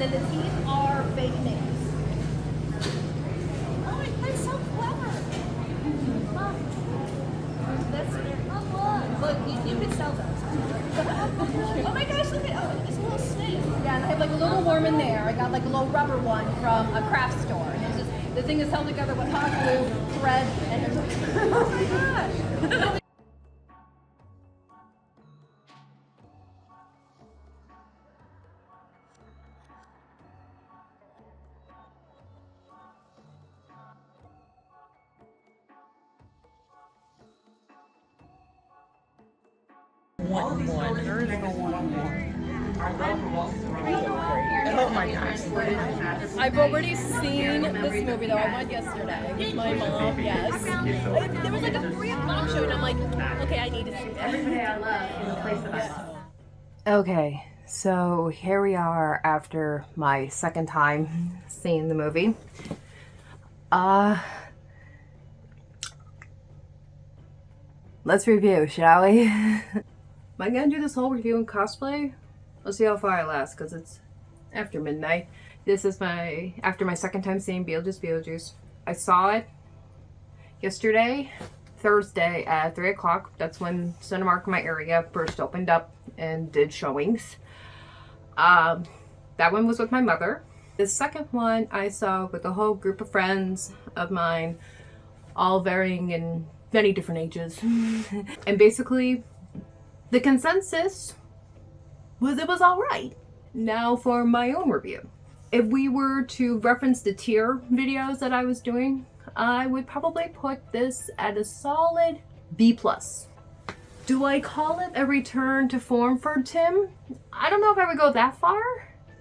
And then the teeth are fake names. Oh, that's so clever. That's look, you could sell those. Oh my gosh, look at it's a little snake. Yeah, and I have like a little worm in there. I got like a little rubber one from a craft store. And it's just the thing is held together with hot glue, thread, and there's oh my gosh. Oh my gosh. I've already seen this movie though. I went yesterday with my mom, yes. There was like a 3 o'clock show and I'm like, okay, I need to see that. Okay, so here we are after my second time seeing the movie. Let's review, shall we? Am I gonna do this whole review in cosplay? Let's see how far I last, because it's after midnight. This is after my second time seeing Beetlejuice. I saw it yesterday, Thursday at 3 o'clock. That's when Cinemark in my area first opened up and did showings. That one was with my mother. The second one I saw with a whole group of friends of mine, all varying in many different ages. And basically, the consensus was it was alright. Now for my own review. If we were to reference the tier videos that I was doing, I would probably put this at a solid B+. Do I call it a return to form for Tim? I don't know if I would go that far,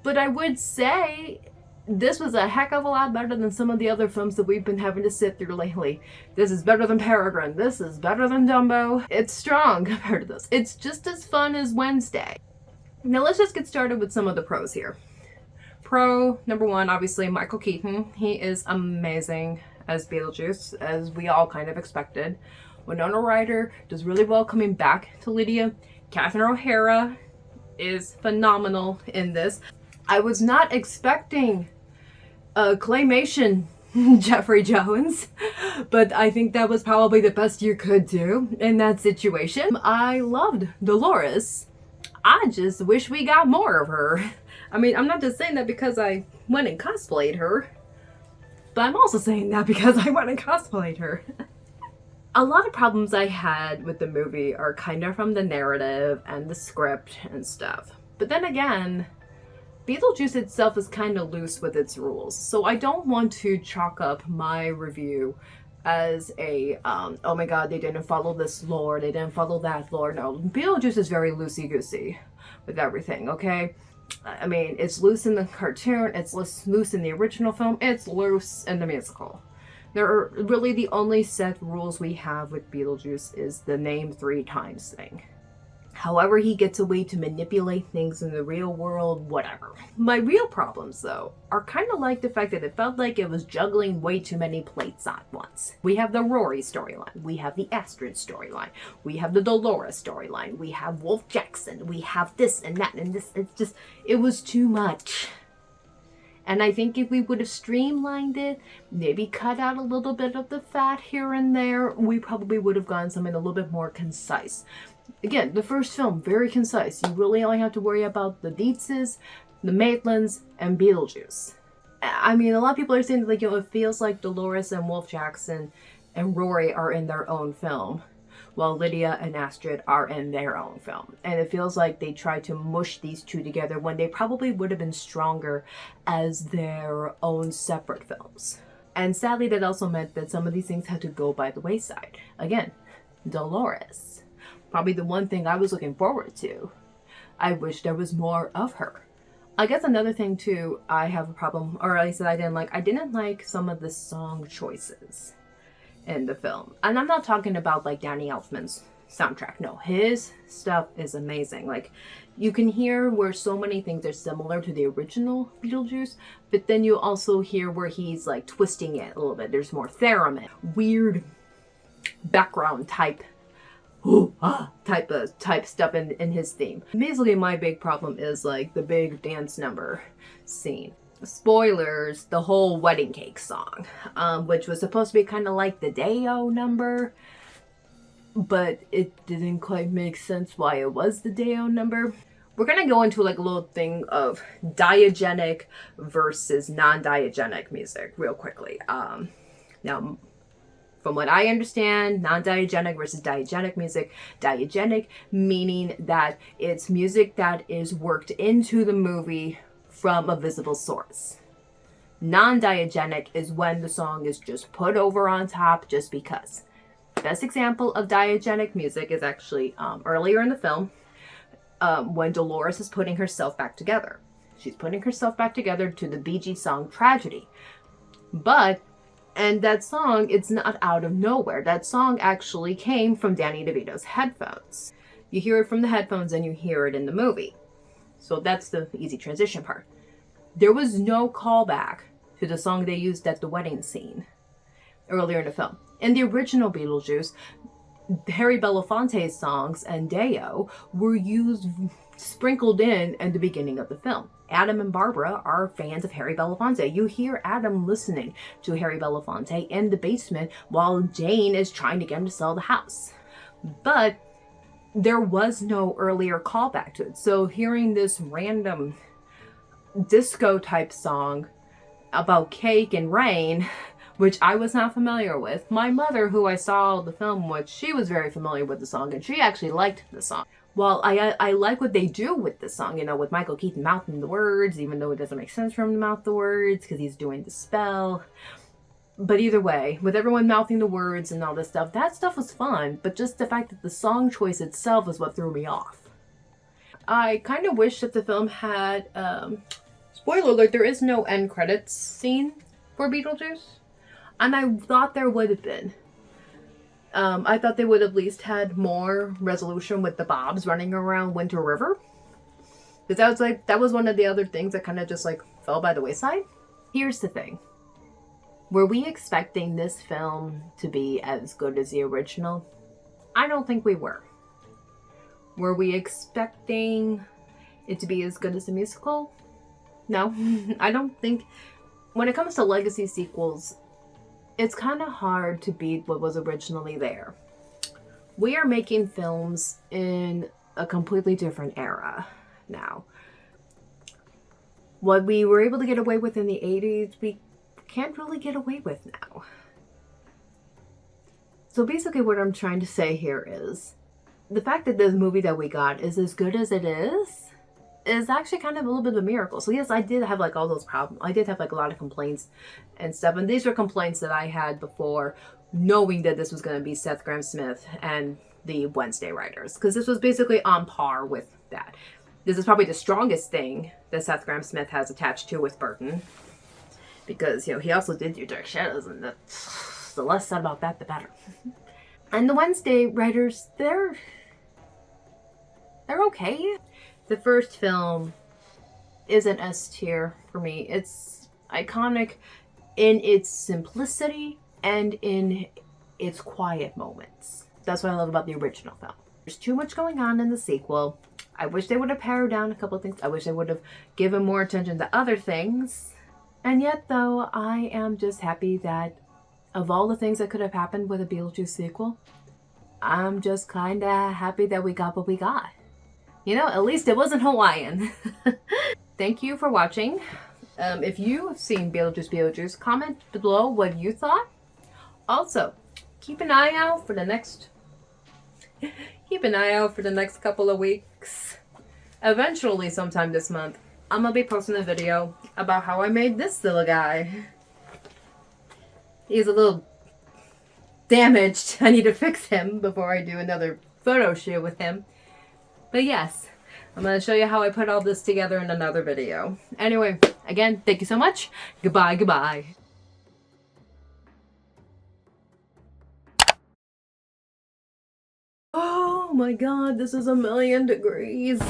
but I would say this was a heck of a lot better than some of the other films that we've been having to sit through lately. This is better than Peregrine. This is better than Dumbo. It's strong compared to this. It's just as fun as Wednesday. Now let's just get started with some of the pros here. Pro number 1, obviously Michael Keaton. He is amazing as Beetlejuice, as we all kind of expected. Winona Ryder does really well coming back to Lydia. Catherine O'Hara is phenomenal in this. I was not expecting a claymation Jeffrey Jones, but I think that was probably the best you could do in that situation. I loved Dolores. I just wish we got more of her. I mean, I'm not just saying that because I went and cosplayed her, but I'm also saying that because I went and cosplayed her. A lot of problems I had with the movie are kind of from the narrative and the script and stuff. But then again, Beetlejuice itself is kind of loose with its rules, so I don't want to chalk up my review as a, oh my god, they didn't follow this lore, they didn't follow that lore. No, Beetlejuice is very loosey-goosey with everything, okay? I mean, it's loose in the cartoon, it's loose in the original film, it's loose in the musical. There are really the only set rules we have with Beetlejuice is the name 3 times thing. However he gets a way to manipulate things in the real world, whatever. My real problems, though, are kind of like the fact that it felt like it was juggling way too many plates at once. We have the Rory storyline, we have the Astrid storyline, we have the Dolores storyline, we have Wolf Jackson, we have this and that and this. It was too much. And I think if we would have streamlined it, maybe cut out a little bit of the fat here and there, we probably would have gotten something a little bit more concise. Again, the first film, very concise. You really only have to worry about the Dietzes, the Maitlands, and Beetlejuice. I mean, a lot of people are saying that, like, it feels like Dolores and Wolf Jackson and Rory are in their own film, while Lydia and Astrid are in their own film. And it feels like they tried to mush these two together when they probably would have been stronger as their own separate films. And sadly, that also meant that some of these things had to go by the wayside. Again, Dolores. Probably the one thing I was looking forward to. I wish there was more of her. I guess another thing too, I have a problem, or at least that I didn't like some of the song choices in the film. And I'm not talking about like Danny Elfman's soundtrack. No, his stuff is amazing. Like, you can hear where so many things are similar to the original Beetlejuice, but then you also hear where he's like twisting it a little bit. There's more theremin, weird background type type stuff in his theme. Basically, my big problem is like the big dance number scene. Spoilers, the whole wedding cake song, which was supposed to be kind of like the Day-O number, but it didn't quite make sense why it was the Day-O number. We're gonna go into like a little thing of diegetic versus non-diegetic music real quickly. Now, from what I understand, non-diegetic versus diegetic music. Diegetic meaning that it's music that is worked into the movie from a visible source. Non-diegetic is when the song is just put over on top just because. Best example of diegetic music is actually earlier in the film when Dolores is putting herself back together. She's putting herself back together to the Bee Gees song Tragedy. And that song, it's not out of nowhere. That song actually came from Danny DeVito's headphones. You hear it from the headphones and you hear it in the movie. So that's the easy transition part. There was no callback to the song they used at the wedding scene earlier in the film. In the original Beetlejuice, Harry Belafonte's songs and Day-O were used, sprinkled in at the beginning of the film. Adam and Barbara are fans of Harry Belafonte. You hear Adam listening to Harry Belafonte in the basement while Jane is trying to get him to sell the house. But there was no earlier callback to it. So hearing this random disco type song about cake and rain, which I was not familiar with. My mother, who I saw the film with, she was very familiar with the song, and she actually liked the song. Well, I like what they do with the song, with Michael Keaton mouthing the words, even though it doesn't make sense for him to mouth the words, because he's doing the spell. But either way, with everyone mouthing the words and all this stuff, that stuff was fun, but just the fact that the song choice itself is what threw me off. I kind of wish that the film had, spoiler alert, there is no end credits scene for Beetlejuice. And I thought there would have been. I thought they would have at least had more resolution with the Bobs running around Winter River. Because that was one of the other things that kind of just fell by the wayside. Here's the thing. Were we expecting this film to be as good as the original? I don't think we were. Were we expecting it to be as good as the musical? No, I don't think. When it comes to legacy sequels, it's kind of hard to beat what was originally there. We are making films in a completely different era now. What we were able to get away with in the 80s, we can't really get away with now. So basically what I'm trying to say here is, the fact that this movie that we got is as good as it is actually kind of a little bit of a miracle. So yes, I did have all those problems. I did have a lot of complaints and stuff. And these were complaints that I had before knowing that this was going to be Seth Grahame-Smith and the Wednesday writers. Because this was basically on par with that. This is probably the strongest thing that Seth Grahame-Smith has attached to with Burton. Because, he also did your Dark Shadows, and the less said about that, the better. And the Wednesday writers, they're okay. The first film is an S tier for me. It's iconic in its simplicity and in its quiet moments. That's what I love about the original film. There's too much going on in the sequel. I wish they would have pared down a couple of things. I wish they would have given more attention to other things. And yet, though, I am just happy that of all the things that could have happened with a Beetlejuice sequel, I'm just kind of happy that we got what we got. At least it wasn't Hawaiian. Thank you for watching. If you have seen Beetlejuice Beetlejuice, comment below what you thought. Also, keep an eye out for the next couple of weeks. Eventually, sometime this month, I'm gonna be posting a video about how I made this little guy. He's a little damaged. I need to fix him before I do another photo shoot with him. But yes, I'm going to show you how I put all this together in another video. Anyway, again, thank you so much. Goodbye. Oh my god, this is 1,000,000 degrees.